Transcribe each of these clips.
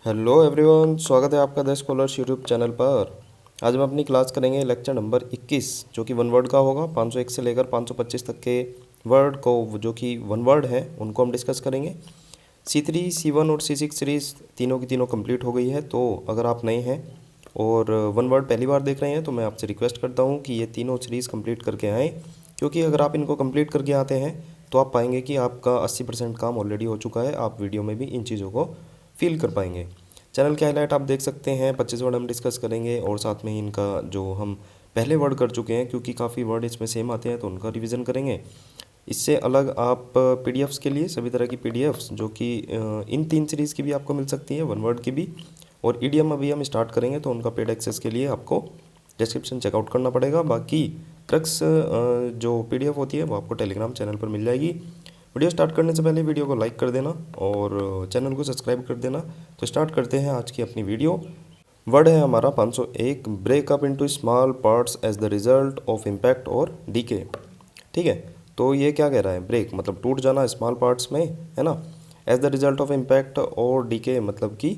Hello everyone, स्वागत है आपका द स्कॉलर्स यूट्यूब चैनल पर। आज हम अपनी क्लास करेंगे लेक्चर नंबर 21, जो कि वन वर्ड का होगा। 501 से लेकर 525 तक के वर्ड को, जो कि वन वर्ड है, उनको हम डिस्कस करेंगे। C3, C1 और C6 सीरीज़ तीनों की तीनों कंप्लीट हो गई है। तो अगर आप नए हैं और वन वर्ड पहली बार देख रहे हैं तो मैं आपसे रिक्वेस्ट करता हूँ कि ये तीनों सीरीज़ कंप्लीट करके आएँ, क्योंकि अगर आप इनको कंप्लीट करके आते हैं तो आप पाएंगे कि आपका 80% काम ऑलरेडी हो चुका है। आप वीडियो में भी इन चीज़ों को फील कर पाएंगे। चैनल के हाईलाइट आप देख सकते हैं, 25 वर्ड हम डिस्कस करेंगे और साथ में ही इनका जो हम पहले वर्ड कर चुके हैं, क्योंकि काफ़ी वर्ड इसमें सेम आते हैं तो उनका रिवीजन करेंगे। इससे अलग आप पीडीएफ्स के लिए सभी तरह की पीडीएफ्स, जो कि इन तीन सीरीज़ की भी आपको मिल सकती है, वन वर्ड की भी, और ईडीएम अभी हम स्टार्ट करेंगे तो उनका पेड एक्सेस के लिए आपको डिस्क्रिप्शन चेकआउट करना पड़ेगा। बाकी क्रक्स जो पीडीएफ होती है वो आपको टेलीग्राम चैनल पर मिल जाएगी। वीडियो स्टार्ट करने से पहले वीडियो को लाइक कर देना और चैनल को सब्सक्राइब कर देना। तो स्टार्ट करते हैं आज की अपनी वीडियो। वर्ड है हमारा 501, break up into small parts as the result of impact or decay. ठीक है, तो ये क्या कह रहा है? ब्रेक मतलब टूट जाना स्मॉल पार्ट्स में, है ना। As the result of impact or decay मतलब कि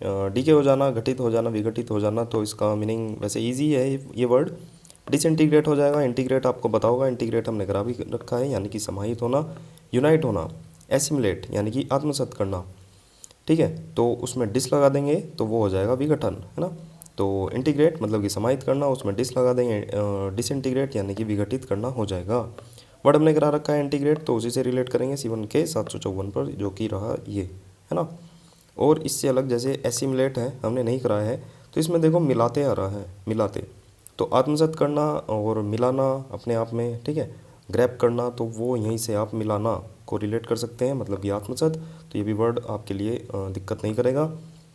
डीके हो जाना, घटित हो जाना, विघटित हो जाना। तो इसका मीनिंग वैसे ईजी है ये वर्ड। डिसइंटीग्रेट हो जाएगा। इंटीग्रेट आपको पता होगा, इंटीग्रेट हमने करा भी रखा है, यानी कि समाहित होना, यूनाइट होना। एसिमुलेट यानी कि आत्मसात करना। ठीक है, तो उसमें डिस लगा देंगे तो वो हो जाएगा विघटन, है ना। तो इंटीग्रेट मतलब कि समाहित करना, उसमें डिस लगा देंगे, डिसइंटीग्रेट यानी कि विघटित करना हो जाएगा। वर्ड हमने करा रखा है इंटीग्रेट, तो उसी से रिलेट करेंगे C1 के 754 पर, जो कि रहा ये, है ना। और इससे अलग जैसे एसिमुलेट है, हमने नहीं कराया है, तो इसमें देखो मिलाते आ रहा है, मिलाते। तो आत्मसात करना और मिलाना अपने आप में, ठीक है, ग्रैब करना, तो वो यहीं से आप मिलाना को रिलेट कर सकते हैं, मतलब ये आत्मसात। तो ये भी वर्ड आपके लिए दिक्कत नहीं करेगा।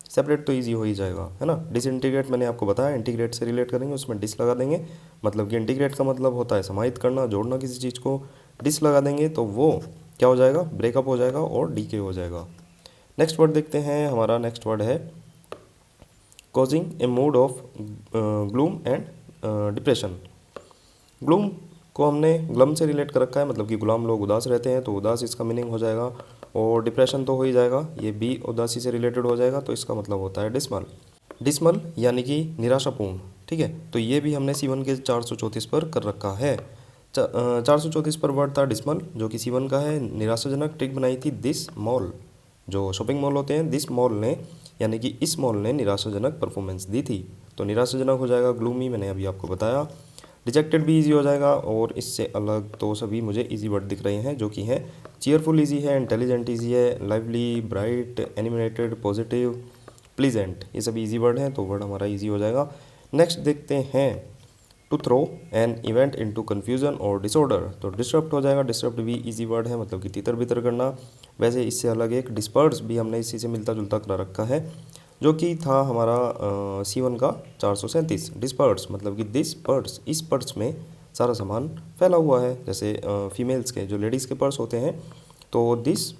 सेपरेट तो इजी हो ही जाएगा, है ना। डिसइंटीग्रेट मैंने आपको बताया, इंटीग्रेट से रिलेट करेंगे, उसमें डिस लगा देंगे। मतलब कि इंटीग्रेट का मतलब होता है समाहित करना, जोड़ना किसी चीज़ को। डिस लगा देंगे तो वो क्या हो जाएगा? ब्रेकअप हो जाएगा और डीके हो जाएगा। नेक्स्ट वर्ड देखते हैं। हमारा नेक्स्ट वर्ड है causing A mood off gloom and depression. Gloom को हमने ग्लम से रिलेट कर रखा है, मतलब कि गुलाम लोग उदास रहते हैं, तो उदास इसका मीनिंग हो जाएगा। और डिप्रेशन तो हो ही जाएगा, ये भी उदासी से रिलेटेड हो जाएगा, तो इसका मतलब होता है डिसमल। डिसमल यानी कि निराशापूर्ण। ठीक है, तो ये भी हमने C1 के 434 पर कर रखा है। 434 पर वर्ड था डिसमल, जो कि C1 का है। निराशाजनक ट्रिक बनाई थी दिस मॉल, जो शॉपिंग मॉल होते हैं, दिस मॉल ने, यानी कि इस मॉल ने निराशाजनक परफॉर्मेंस दी थी। तो निराशाजनक हो जाएगा ग्लूमी, मैंने अभी आपको बताया। रिजेक्टेड भी इजी हो जाएगा। और इससे अलग तो सभी मुझे इजी वर्ड दिख रहे हैं, जो कि हैं चीयरफुल इजी है, इंटेलिजेंट इजी है, lively, bright, animated, positive, pleasant, ये सभी इजी वर्ड हैं, तो वर्ड हमारा इजी हो जाएगा। नेक्स्ट देखते हैं to throw an event into confusion or disorder. तो डिस्टर्ब हो जाएगा, डिस्टर्ब भी इजी वर्ड है, मतलब कि तितर बितर करना। वैसे इससे अलग एक डिस्पर्स भी हमने इसी से मिलता जुलता करा रखा है, जो कि था हमारा C1 का 437। डिस्पर्स मतलब कि दिस पर्स, इस पर्स में सारा सामान फैला हुआ है। जैसे फीमेल्स के जो लेडीज़ के पर्स होते हैं, तो दिस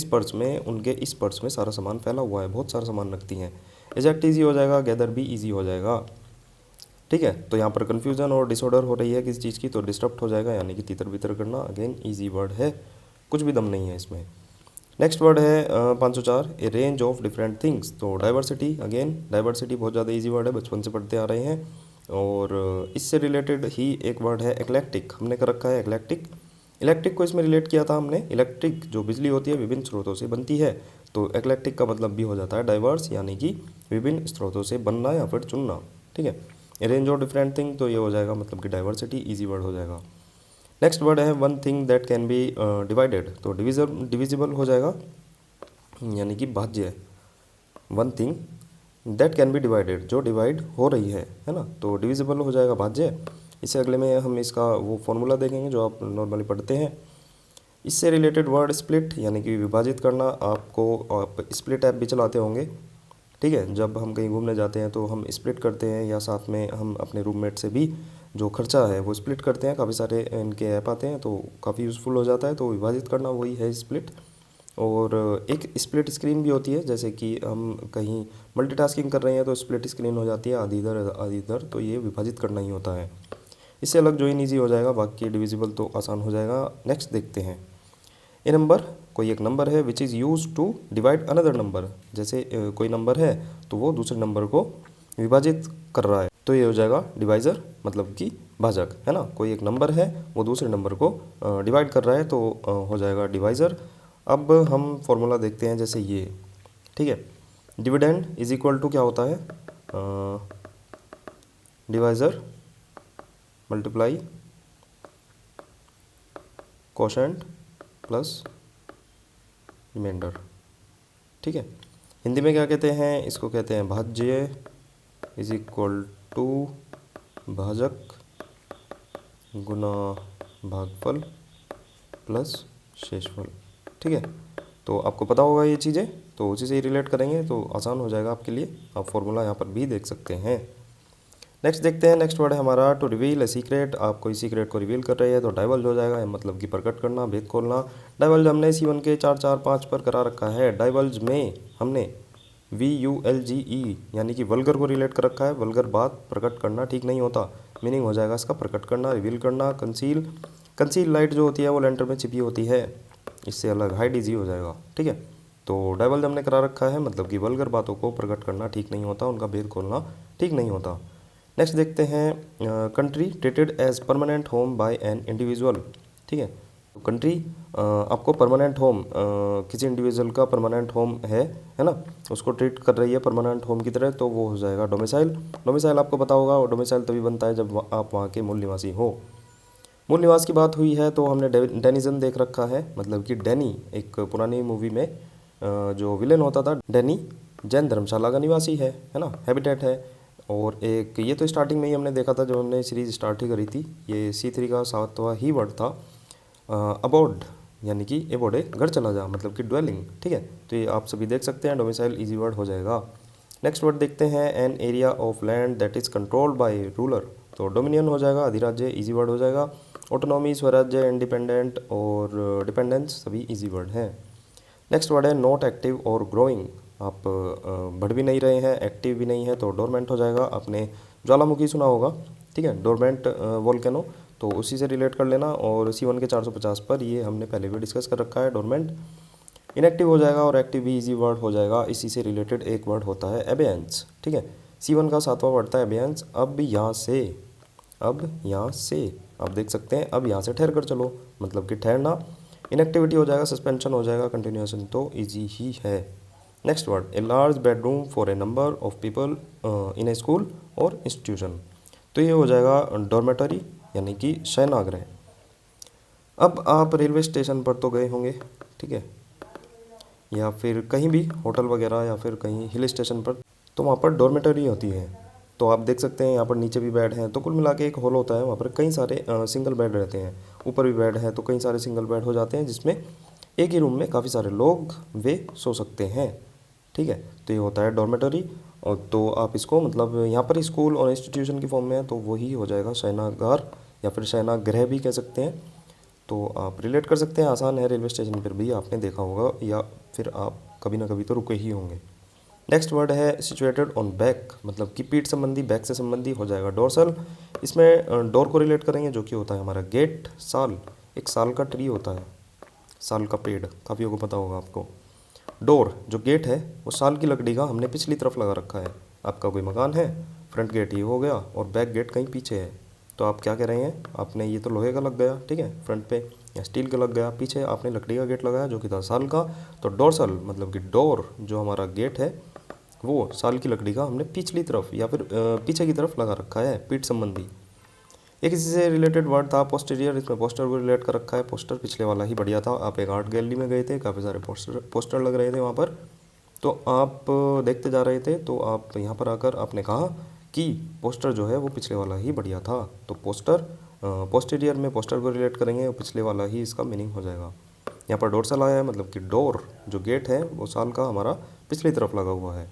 पर्स में, उनके इस पर्स में सारा सामान फैला हुआ है, बहुत सारा सामान रखती हैं। एजेक्ट ईजी हो जाएगा, गैदर भी ईजी हो जाएगा। ठीक है, तो यहाँ पर कन्फ्यूजन और डिसऑर्डर हो रही है किसी चीज़ की, तो डिस्टर्ब हो जाएगा, यानी कि तितर बितर करना। अगेन ईजी वर्ड है, कुछ भी दम नहीं है इसमें। नेक्स्ट वर्ड है 504, ए रेंज ऑफ डिफरेंट थिंग्स। तो डाइवर्सिटी, अगेन डाइवर्सिटी बहुत ज़्यादा इजी वर्ड है, बचपन से पढ़ते आ रहे हैं। और इससे रिलेटेड ही एक वर्ड है एक्लेक्टिक, हमने कर रखा है एक्लेक्टिक। इलेक्ट्रिक को इसमें रिलेट किया था हमने। इलेक्ट्रिक जो बिजली होती है विभिन्न स्रोतों से बनती है, तो एक्लेक्टिक का मतलब भी हो जाता है डाइवर्स, यानी कि विभिन्न स्रोतों से बनना या फिर चुनना। ठीक है, रेंज ऑफ डिफरेंट थिंग, तो ये हो जाएगा मतलब कि डाइवर्सिटी, इजी वर्ड हो जाएगा। नेक्स्ट वर्ड है one thing that can be divided. तो डिविजिबल हो जाएगा, यानी कि भाज्य। One thing that can be divided, जो डिवाइड हो रही है ना, तो डिविजिबल हो जाएगा भाज्य। इससे अगले में हम इसका वो फॉर्मूला देखेंगे जो आप नॉर्मली पढ़ते हैं। इससे रिलेटेड वर्ड स्प्लिट, यानी कि विभाजित करना। आप स्प्लिट ऐप भी चलाते होंगे, ठीक है। जब हम कहीं घूमने जाते हैं तो हम स्प्लिट करते हैं, या साथ में हम अपने रूममेट से भी जो खर्चा है वो स्प्लिट करते हैं। काफ़ी सारे इनके ऐप आते हैं, तो काफ़ी यूज़फुल हो जाता है। तो विभाजित करना वही है स्प्लिट। और एक स्प्लिट स्क्रीन भी होती है, जैसे कि हम कहीं मल्टीटास्किंग कर रहे हैं तो स्प्लिट स्क्रीन हो जाती है, आधी इधर आधी इधर, तो ये विभाजित करना ही होता है। इससे अलग जो इन ईजी हो जाएगा, बाकी डिविजिबल तो आसान हो जाएगा। नेक्स्ट देखते हैं, ए नंबर कोई एक नंबर है which is use to divide another number, जैसे कोई नंबर है तो वो दूसरे नंबर को विभाजित कर रहा है, तो ये हो जाएगा डिवाइज़र, मतलब कि भाजक, है ना। कोई एक नंबर है वो दूसरे नंबर को डिवाइड कर रहा है तो हो जाएगा डिवाइज़र। अब हम फॉर्मूला देखते हैं, जैसे ये, ठीक है। डिविडेंड इज इक्वल टू क्या होता है, divisor multiply quotient plus remainder, ठीक है। हिंदी में क्या कहते हैं, इसको कहते हैं भाज्य इज इक्वल टू भाजक गुना भागफल प्लस शेषफल, ठीक है। तो आपको पता होगा ये चीज़ें, तो उसी से ही रिलेट करेंगे तो आसान हो जाएगा आपके लिए। आप फॉर्मूला यहाँ पर भी देख सकते हैं। नेक्स्ट देखते हैं, नेक्स्ट वर्ड है हमारा टू रिवील ए सीक्रेट। आप कोई सीक्रेट को रिवील कर रहे हैं तो डाइवल्ज हो जाएगा, मतलब कि प्रकट करना, भेद खोलना। डाइवल्ज हमने C1 के 4 4 5 पर करा रखा है। डाइवल्ज में हमने VULGE यानी कि वल्गर को रिलेट कर रखा है। वल्गर बात प्रकट करना ठीक नहीं होता, मीनिंग हो जाएगा इसका प्रकट करना, रिवील करना। कंसील, कंसील लाइट जो होती है वो लेंटर में छिपी होती है, इससे अलग हाइड इजी हो जाएगा, ठीक है। तो डाइवल्ज हमने करा रखा है, मतलब कि वल्गर बातों को प्रकट करना ठीक नहीं होता, उनका भेद खोलना ठीक नहीं होता। नेक्स्ट देखते हैं, country treated as permanent home by an individual, ठीक है। तो कंट्री आपको परमानेंट होम, किसी इंडिविजुअल का परमानेंट होम है ना, उसको ट्रीट कर रही है परमानेंट होम की तरह, तो वो हो जाएगा डोमिसाइल। डोमिसाइल आपको पता होगा, और डोमिसाइल तभी बनता है जब आप वहाँ के मूल निवासी हो। मूल निवास की बात हुई है तो हमने डेनिजन देख रखा है, मतलब कि डैनी एक पुरानी मूवी में जो विलेन होता था, डैनी जैन धर्मशाला का निवासी है ना, हैबिटेट है। और एक ये तो स्टार्टिंग में ही हमने देखा था जब हमने सीरीज स्टार्ट ही करी थी। ये C3 का 7वां ही वर्ड था, अबोर्ड, यानी कि एबोर्ड है घर चला जा, मतलब कि ड्वेलिंग, ठीक है। तो ये आप सभी देख सकते हैं, डोमिसाइल इजी वर्ड हो जाएगा। नेक्स्ट वर्ड देखते हैं, an area of land that is controlled by ruler, तो डोमिनियन हो जाएगा, अधिराज्य इजी वर्ड हो जाएगा। ऑटोनॉमी, स्वराज्य, इंडिपेंडेंट और डिपेंडेंस सभी इजी वर्ड हैं। नेक्स्ट वर्ड है नॉट एक्टिव और ग्रोइंग। आप बढ़ भी नहीं रहे हैं, एक्टिव भी नहीं है, तो डोरमेंट हो जाएगा। आपने ज्वालामुखी सुना होगा, ठीक है, डोरमेंट वोल्केनो, तो उसी से रिलेट कर लेना। और C1 के 450 पर ये हमने पहले भी डिस्कस कर रखा है, डोरमेंट। इनएक्टिव हो जाएगा, और एक्टिव भी इजी वर्ड हो जाएगा। इसी से रिलेटेड एक वर्ड होता है एबेंस, ठीक है। C1 का 7वां वर्ड था एबेंस। अब यहाँ से आप देख सकते हैं, अब यहाँ से ठहर कर चलो, मतलब कि ठहरना। इनएक्टिविटी हो जाएगा, सस्पेंशन हो जाएगा, कंटिन्यूएशन तो इजी ही है। Next word, a large bedroom for a number of people in A school और इंस्टीट्यूशन, तो ये हो जाएगा डॉर्मेटरी, यानी कि शयनागृह। अब आप रेलवे स्टेशन पर तो गए होंगे, ठीक है, या फिर कहीं भी होटल वगैरह, या फिर कहीं हिल स्टेशन पर, तो वहाँ पर डॉर्मेटरी होती है। तो आप देख सकते हैं यहाँ पर नीचे भी बेड हैं, तो कुल मिला के एक हॉल होता है, वहाँ पर कई सारे सिंगल बेड रहते हैं। ऊपर भी बेड है, तो कई सारे सिंगल बेड हो जाते हैं, जिसमें एक ही रूम में काफ़ी सारे लोग वे सो सकते हैं, ठीक है। तो ये होता है डॉर्मेटरी। और तो आप इसको, मतलब यहाँ पर स्कूल और इंस्टीट्यूशन की फॉर्म में है, तो वही हो जाएगा शयनागार, या फिर शयनागृह भी कह सकते हैं। तो आप रिलेट कर सकते हैं, आसान है, रेलवे स्टेशन पर भी आपने देखा होगा, या फिर आप कभी ना कभी तो रुके ही होंगे। नेक्स्ट वर्ड है सिचुएटेड ऑन बैक, मतलब कि पीठ संबंधी, बैक से संबंधी हो जाएगा डोर्सल। इसमें डोर को रिलेट करेंगे, जो कि होता है हमारा गेट। साल, एक साल का ट्री होता है, साल का पेड़, काफ़ियों को पता होगा आपको। डोर जो गेट है वो साल की लकड़ी का हमने पिछली तरफ लगा रखा है। आपका कोई मकान है, फ्रंट गेट ये हो गया और बैक गेट कहीं पीछे है, तो आप क्या कह रहे हैं, आपने ये तो लोहे का लग गया, ठीक है, फ्रंट पे, या स्टील का लग गया, पीछे आपने लकड़ी का गेट लगाया जो कि था साल का। तो डोरसल मतलब कि डोर जो हमारा गेट है वो साल की लकड़ी का हमने पिछली तरफ या फिर पीछे की तरफ लगा रखा है, पीठ संबंधी। एक इसी से रिलेटेड वर्ड था पोस्टीरियर, इसमें पोस्टर को रिलेट कर रखा है। पोस्टर पिछले वाला ही बढ़िया था। आप एक आर्ट गैलरी में गए थे, काफ़ी सारे पोस्टर लग रहे थे वहाँ पर, तो आप देखते जा रहे थे, तो आप यहाँ पर आकर आपने कहा कि पोस्टर जो है वो पिछले वाला ही बढ़िया था। तो पोस्टर, पोस्टीरियर में पोस्टर को रिलेट करेंगे, पिछले वाला ही इसका मीनिंग हो जाएगा। यहाँ पर डोरसल आया है, मतलब कि डोर जो गेट है वो साल का हमारा पिछली तरफ लगा हुआ है।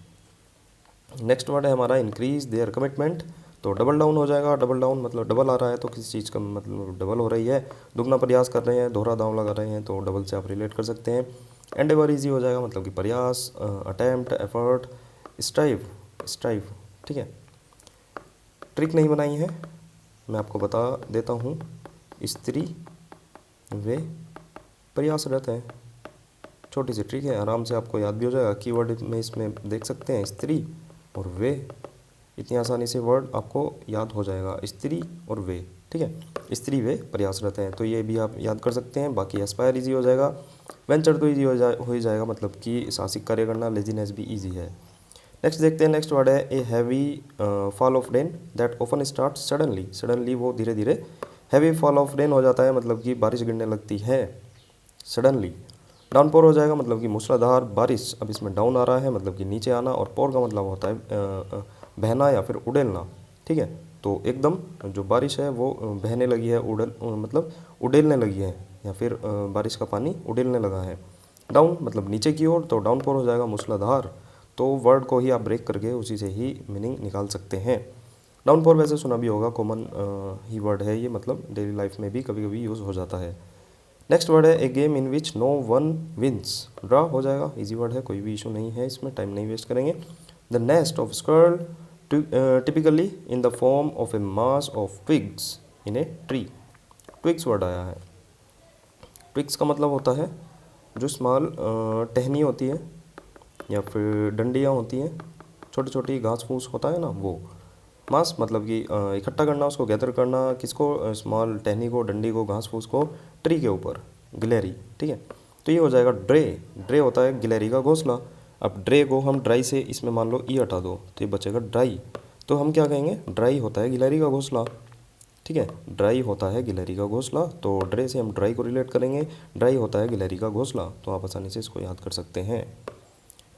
नेक्स्ट वर्ड है हमारा इंक्रीज देयर कमिटमेंट, तो डबल डाउन हो जाएगा। डबल डाउन मतलब डबल आ रहा है तो किसी चीज़ का मतलब डबल हो रही है, दुगना प्रयास कर रहे हैं, दोहरा दांव लगा रहे हैं, तो डबल से आप रिलेट कर सकते हैं। एंडेवर इजी हो जाएगा, मतलब कि प्रयास, अटेम्प्ट, एफर्ट, स्ट्राइव, स्ट्राइव, ठीक है। ट्रिक नहीं बनाई है, मैं आपको बता देता हूँ, स्त्री वे प्रयासरत हैं। छोटी सी ट्रिक है, आराम से आपको याद भी हो जाएगा। कीवर्ड में इसमें देख सकते हैं स्त्री और वे, इतनी आसानी से वर्ड आपको याद हो जाएगा, स्त्री और वे। ठीक है, स्त्री वे प्रयासरत हैं, तो ये भी आप याद कर सकते हैं। बाकी एस्पायर ईजी हो जाएगा, वेंचर तो ईजी हो ही जाएगा, मतलब कि साहसिक कार्य करना, लेजीनेस भी ईजी है। नेक्स्ट देखते हैं, नेक्स्ट वर्ड है a heavy fall of rain that often start suddenly. Suddenly वो धीरे धीरे, हैवी फॉल ऑफ रेन हो जाता है मतलब कि बारिश गिरने लगती है सडनली। डाउनपोर हो जाएगा मतलब कि मूसलाधार बारिश। अब इसमें डाउन आ रहा है मतलब कि नीचे आना, और पोर का मतलब होता है बहना या फिर उड़ेलना। ठीक है, तो एकदम जो बारिश है वो बहने लगी है, मतलब उड़ेलने लगी है, या फिर बारिश का पानी उड़ेलने लगा है। डाउन मतलब नीचे की ओर, तो डाउनपोर हो जाएगा मूसलाधार। तो वर्ड को ही आप ब्रेक करके उसी से ही मीनिंग निकाल सकते हैं। डाउनपोर वैसे सुना भी होगा, कॉमन ही वर्ड है ये, मतलब डेली लाइफ में भी कभी कभी यूज़ हो जाता है। नेक्स्ट वर्ड है a game in which no one wins. Draw हो जाएगा, इजी वर्ड है, कोई भी इशू नहीं है इसमें, टाइम नहीं वेस्ट करेंगे। The nest of squirrel typically in the form of A mass of twigs in a tree. Twigs word आया है। ट्विग्स का मतलब होता है जो स्मॉल टहनी होती है या फिर डंडियाँ होती हैं, छोटी छोटी घास फूस होता है ना वो। मास मतलब कि इकट्ठा करना, उसको गैदर करना, किसको, स्मॉल टहनी को, डंडी को, घास फूस को ट्री के ऊपर, गिलहरी। ठीक है, तो ये हो जाएगा ड्रे। ड्रे होता है गिलहरी का घोंसला। अब ड्रे को हम ड्राई से, इसमें मान लो ई हटा दो तो ये बचेगा ड्राई, तो हम क्या कहेंगे, ड्राई होता है गिलहरी का घोंसला। ठीक है, ड्राई होता है गिलहरी का घोंसला, तो ड्रे से हम ड्राई को रिलेट करेंगे, ड्राई होता है गिलहरी का घोंसला, तो आप आसानी से इसको याद कर सकते हैं।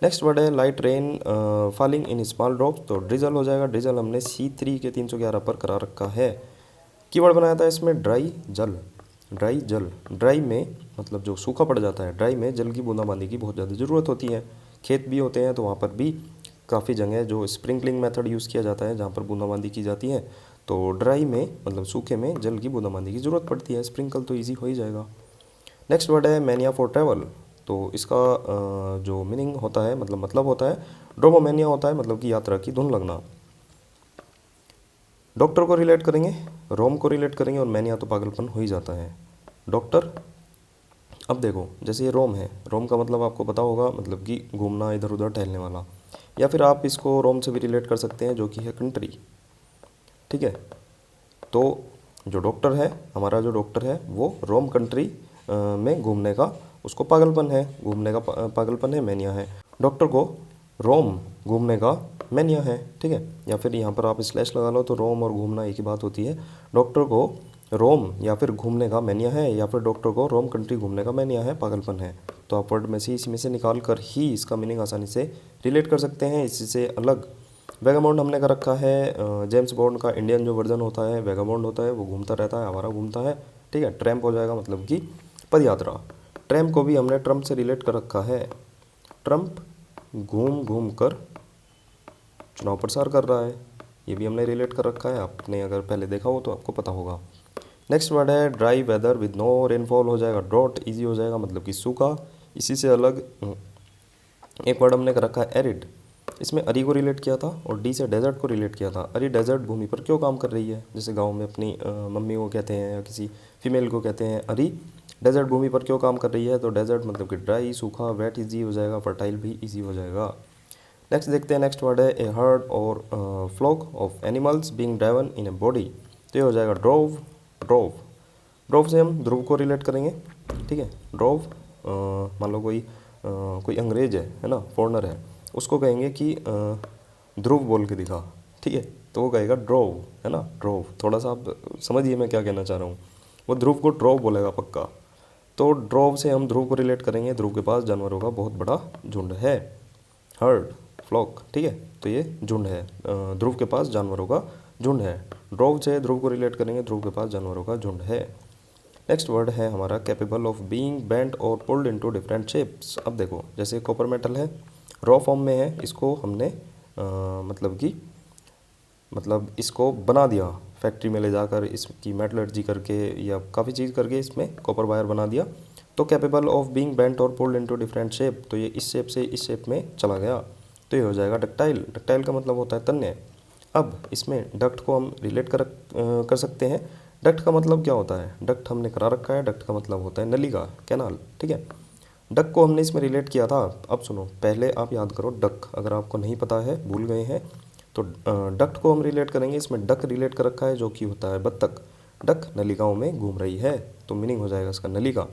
नेक्स्ट वर्ड है light rain falling in small drops, तो ड्रिजल हो जाएगा। ड्रिजल हमने C3 के 311 पर करा रखा है। कीवर्ड बनाया था इसमें ड्राई जल। ड्राई जल, ड्राई में मतलब जो सूखा पड़ जाता है, ड्राई में जल की बूंदाबांदी की बहुत ज़्यादा ज़रूरत होती है। खेत भी होते हैं तो वहाँ पर भी काफ़ी जगह जो स्प्रिंकलिंग मेथड यूज़ किया जाता है, जहाँ पर बूंदाबांदी की जाती है, तो ड्राई में मतलब सूखे में जल की बूंदाबांदी की ज़रूरत पड़ती है। स्प्रिंकल तो ईजी हो ही जाएगा। नेक्स्ट वर्ड है मैनिया फॉर ट्रैवल, तो इसका जो मीनिंग होता है, मतलब होता है, ड्रोमोमेनिया होता है मतलब कि यात्रा की धुन लगना। डॉक्टर को रिलेट करेंगे, रोम को रिलेट करेंगे, और मैनिया तो पागलपन हो ही जाता है। डॉक्टर, अब देखो जैसे ये रोम है, रोम का मतलब आपको पता होगा, मतलब कि घूमना, इधर उधर टहलने वाला, या फिर आप इसको रोम से भी रिलेट कर सकते हैं जो कि है कंट्री। ठीक है, तो जो डॉक्टर है, हमारा जो डॉक्टर है वो रोम कंट्री में घूमने का उसको पागलपन है, घूमने का पागलपन है, मैनिया है। डॉक्टर को रोम घूमने का मैनिया है। ठीक है, या फिर यहाँ पर आप स्लैश लगा लो तो रोम और घूमना एक ही बात होती है। डॉक्टर को रोम या फिर घूमने का मैनिया है, या फिर डॉक्टर को रोम कंट्री घूमने का मैनिया है, पागलपन है। तो आप वर्ड में से इसी में से निकाल कर ही इसका मीनिंग आसानी से रिलेट कर सकते हैं। इसी से अलग वेगाबॉन्ड हमने कर रखा है, जेम्स बॉन्ड का इंडियन जो वर्जन होता है वेगाबॉन्ड होता है, वो घूमता रहता है, आवारा घूमता है। ठीक है, ट्रैम्प हो जाएगा मतलब कि पदयात्रा। ट्रैम्प को भी हमने ट्रम्प से रिलेट कर रखा है। ट्रम्प घूम घूम कर चुनाव प्रसार कर रहा है, ये भी हमने रिलेट कर रखा है, आपने अगर पहले देखा हो तो आपको पता होगा। नेक्स्ट वर्ड है dry weather with no rainfall, हो जाएगा ड्रॉट, इजी हो जाएगा मतलब कि सूखा। इसी से अलग एक वर्ड हमने कर रखा है एरिड, इसमें अरी को रिलेट किया था और डी से डेजर्ट को रिलेट किया था। अरी डेजर्ट भूमि पर क्यों काम कर रही है, जैसे गांव में अपनी मम्मी को कहते हैं या किसी फीमेल को कहते हैं अरी डेजर्ट भूमि पर क्यों काम कर रही है, तो डेजर्ट मतलब कि ड्राई, सूखा, वेट इजी हो जाएगा, फर्टाइल भी इजी हो जाएगा। नेक्स्ट देखते हैं, नेक्स्ट वर्ड है a herd or flock of animals being driven in a body, तो ये हो जाएगा ड्रोव। ड्रोव, ध्रुव से हम ध्रुव को रिलेट करेंगे। ठीक है, ड्रोव मान लो कोई अंग्रेज है ना, फॉरनर है, उसको कहेंगे कि ध्रुव बोल के दिखा। ठीक है, तो वो कहेगा ड्रोव, है ना, ड्रोव। थोड़ा सा आप समझिए मैं क्या कहना चाह रहा हूँ, वो ध्रुव को ड्रोव बोलेगा पक्का। तो ड्रोव से हम ध्रुव को रिलेट करेंगे, ध्रुव के पास जानवरों का बहुत बड़ा झुंड है। हर्ड, फ्लॉक, ठीक है, तो ये झुंड है, ध्रुव के पास जानवरों का झुंड है। ड्रोव से ध्रुव को रिलेट करेंगे, ध्रुव के पास जानवरों का झुंड है। नेक्स्ट वर्ड है हमारा कैपेबल ऑफ बीइंग बेंट और पुल्ड इनटू डिफरेंट शेप्स। अब देखो जैसे कॉपर मेटल है, रॉ फॉर्म में है, इसको हमने मतलब इसको बना दिया फैक्ट्री में ले जाकर, इसकी मेटलर्जी करके या काफ़ी चीज़ करके इसमें कॉपर वायर बना दिया, तो कैपेबल ऑफ बीइंग बेंट और पुल्ड इनटू डिफरेंट शेप, तो ये इस शेप से इस शेप में चला गया, तो ये हो जाएगा डक्टाइल। डक्टाइल का मतलब होता है तन्य। अब इसमें डक्ट को हम रिलेट कर सकते हैं, डक्ट का मतलब क्या होता है, डक्ट हमने करा रखा है, डक्ट का मतलब होता है नली का, कैनाल, ठीक है। डक को हमने इसमें रिलेट किया था। अब सुनो, पहले आप याद करो डक, अगर आपको नहीं पता है, भूल गए हैं, तो डक्ट को हम रिलेट करेंगे, इसमें डक रिलेट कर रखा है जो कि होता है बत्तख। डक नलिकाओं में घूम रही है, तो मीनिंग हो जाएगा इसका नली का।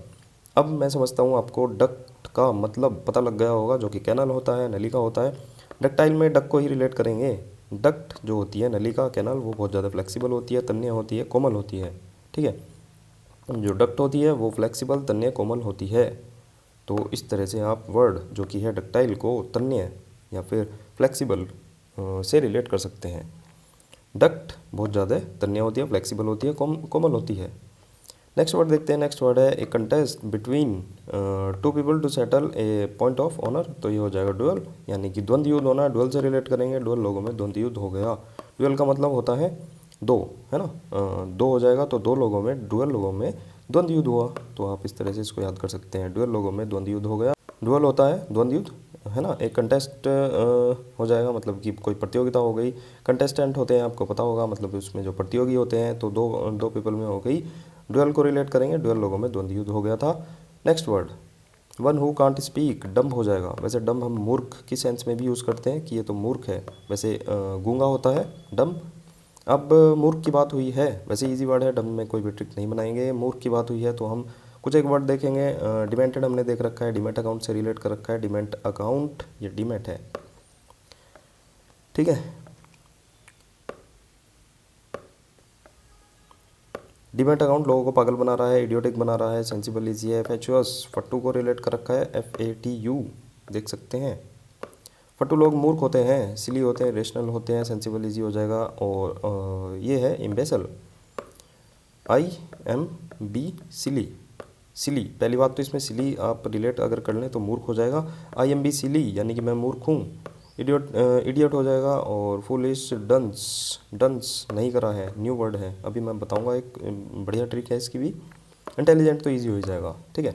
अब मैं समझता हूँ आपको डक्ट का मतलब पता लग गया होगा, जो कि कैनल होता है, नलिका होता है। डक्टाइल में डक को ही रिलेट करेंगे। डक्ट जो होती है, नलिका, कैनल, वो बहुत ज़्यादा फ्लेक्सिबल होती है, तन्य होती है, कोमल होती है, ठीक है। जो डक्ट होती है वो फ्लेक्सिबल, तन्य, कोमल होती है। तो इस तरह से आप वर्ड जो कि है डक्टाइल को तन्य या फिर फ्लेक्सिबल से रिलेट कर सकते हैं। डक्ट बहुत ज़्यादा तन्य होती है, फ्लेक्सिबल होती है, कोमल होती है। नेक्स्ट वर्ड देखते हैं। नेक्स्ट वर्ड है a contest between two people to settle a point of honour. तो ये हो जाएगा डुअल, यानी कि द्वंद्व युद्ध होना। डुअल से रिलेट करेंगे, डुअल लोगों में द्वंद्व युद्ध हो गया। डुअल का मतलब होता है दो, है ना, दो हो जाएगा, तो दो लोगों में, डुअल लोगों में द्वंद्व युद्ध हुआ। तो आप इस तरह से इसको याद कर सकते हैं, डुअल लोगों में द्वंद्व युद्ध हो गया। डुअल होता है द्वंद्व युद्ध, है ना। एक कंटेस्ट हो जाएगा, मतलब कि कोई प्रतियोगिता हो गई। कंटेस्टेंट होते हैं, आपको पता होगा, मतलब उसमें जो प्रतियोगी होते हैं, तो दो दो पीपल में हो गई। डुअल को रिलेट करेंगे, डुअल लोगों में द्वंद्व युद्ध हो गया था। Next word one who can't speak, dumb हो जाएगा। वैसे डम्ब हम मूर्ख की सेंस में भी यूज़ करते हैं कि ये तो मूर्ख है, वैसे गूंगा होता है डम्ब। अब मूर्ख की बात हुई है, वैसे इजी वर्ड है, डम्ब में कोई भी ट्रिक नहीं बनाएंगे। मूर्ख की बात हुई है तो हम कुछ एक वर्ड देखेंगे। डिमेंटेड हमने देख रखा है, डिमेट अकाउंट से रिलेट कर रखा है। डिमेट अकाउंट, ये डिमेट है, ठीक है। डिमेट अकाउंट लोगों को पागल बना रहा है, इडियोटिक बना रहा है, सेंसिबल इजी है। फैचुअस, फट्टू को रिलेट कर रखा है, FATU, देख सकते हैं। फट्टू लोग मूर्ख होते हैं, सिली होते हैं, रेशनल होते हैं, सेंसिबल इजी हो जाएगा। और ये है इम्बेसल, IMB, सिली। सिली, पहली बात तो इसमें सिली आप रिलेट अगर कर लें तो मूर्ख हो जाएगा। IMB सिली, यानी कि मैं मूर्ख हूँ। इडियट हो जाएगा। और फुलिश, डंस, डंस नहीं करा है, न्यू वर्ड है, अभी मैं बताऊंगा, एक बढ़िया ट्रिक है इसकी भी। इंटेलिजेंट तो इजी हो जाएगा, ठीक है।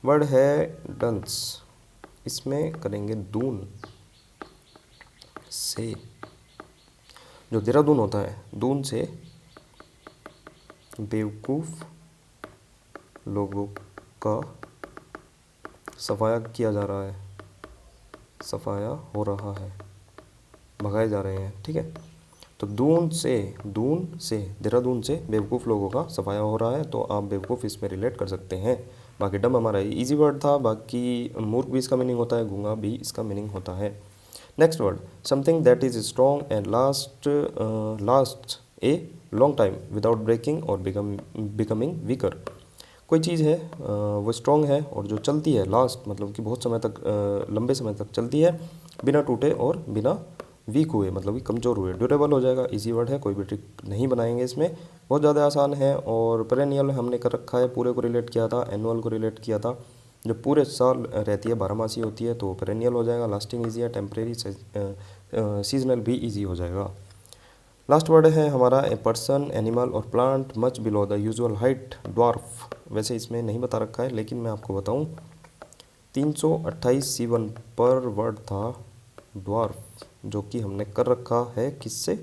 वर्ड है डंस, इसमें करेंगे दून से, जो देहरादून होता है, दून से बेवकूफ़ लोगों का सफाया किया जा रहा है, सफाया हो रहा है, भगाए जा रहे हैं, ठीक है। तो दून से, देहरादून से बेवकूफ़ लोगों का सफाया हो रहा है, तो आप बेवकूफ़ इसमें रिलेट कर सकते हैं। बाकी डम हमारा इजी वर्ड था, बाकी मूर्ख भी इसका मीनिंग होता है, गूंगा भी इसका मीनिंग होता है। Next word, something that is strong and last a long time without breaking or becoming weaker. कोई चीज़ है वो स्ट्रॉन्ग है और जो चलती है, लास्ट मतलब कि बहुत समय तक, लंबे समय तक चलती है, बिना टूटे और बिना वीक हुए, मतलब कि कमज़ोर हुए। ड्यूरेबल हो जाएगा, इजी वर्ड है, कोई भी ट्रिक नहीं बनाएंगे इसमें, बहुत ज़्यादा आसान है। और पेरेनियल हमने कर रखा है, पूरे को रिलेट किया था, एनुअल को रिलेट किया था, जो पूरे साल रहती है, 12 मासी होती है, तो पेरेनियल हो जाएगा। लास्टिंग ईजी है, टेम्परेरी, सीजनल भी ईजी हो जाएगा। लास्ट वर्ड है हमारा ए पर्सन, एनिमल और plant much below the usual height, dwarf. वैसे इसमें नहीं बता रखा है, लेकिन मैं आपको बताऊं, 328 C1 पर वर्ड था ड्वार्फ, जो कि हमने कर रखा है किससे,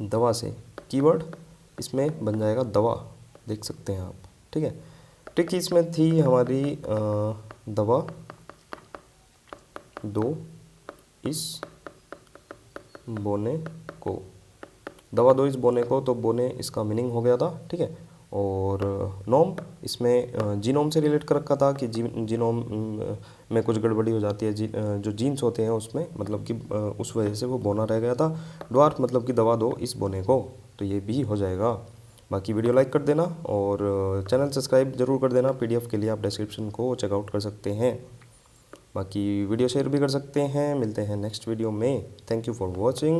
दवा से। कीवर्ड इसमें बन जाएगा दवा, देख सकते हैं आप, ठीक है। ट्रिक इसमें थी हमारी दवा दो इस बोने को, दवा दो इस बोने को, तो बोने इसका मीनिंग हो गया था, ठीक है। और नोम, इसमें जीनोम से रिलेट कर रखा था कि जीनोम में कुछ गड़बड़ी हो जाती है, जो जीन्स होते हैं उसमें, मतलब कि उस वजह से वो बोना रह गया था। ड्वार्फ मतलब कि दवा दो इस बोने को, तो ये भी हो जाएगा। बाकी वीडियो लाइक कर देना और चैनल सब्सक्राइब जरूर कर देना। PDF के लिए आप डिस्क्रिप्शन को चेकआउट कर सकते हैं। बाकी वीडियो शेयर भी कर सकते हैं। मिलते हैं नेक्स्ट वीडियो में। Thank you for watching.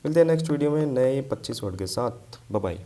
मिलते हैं नेक्स्ट वीडियो में नए 25 वर्ड के साथ। Bye bye.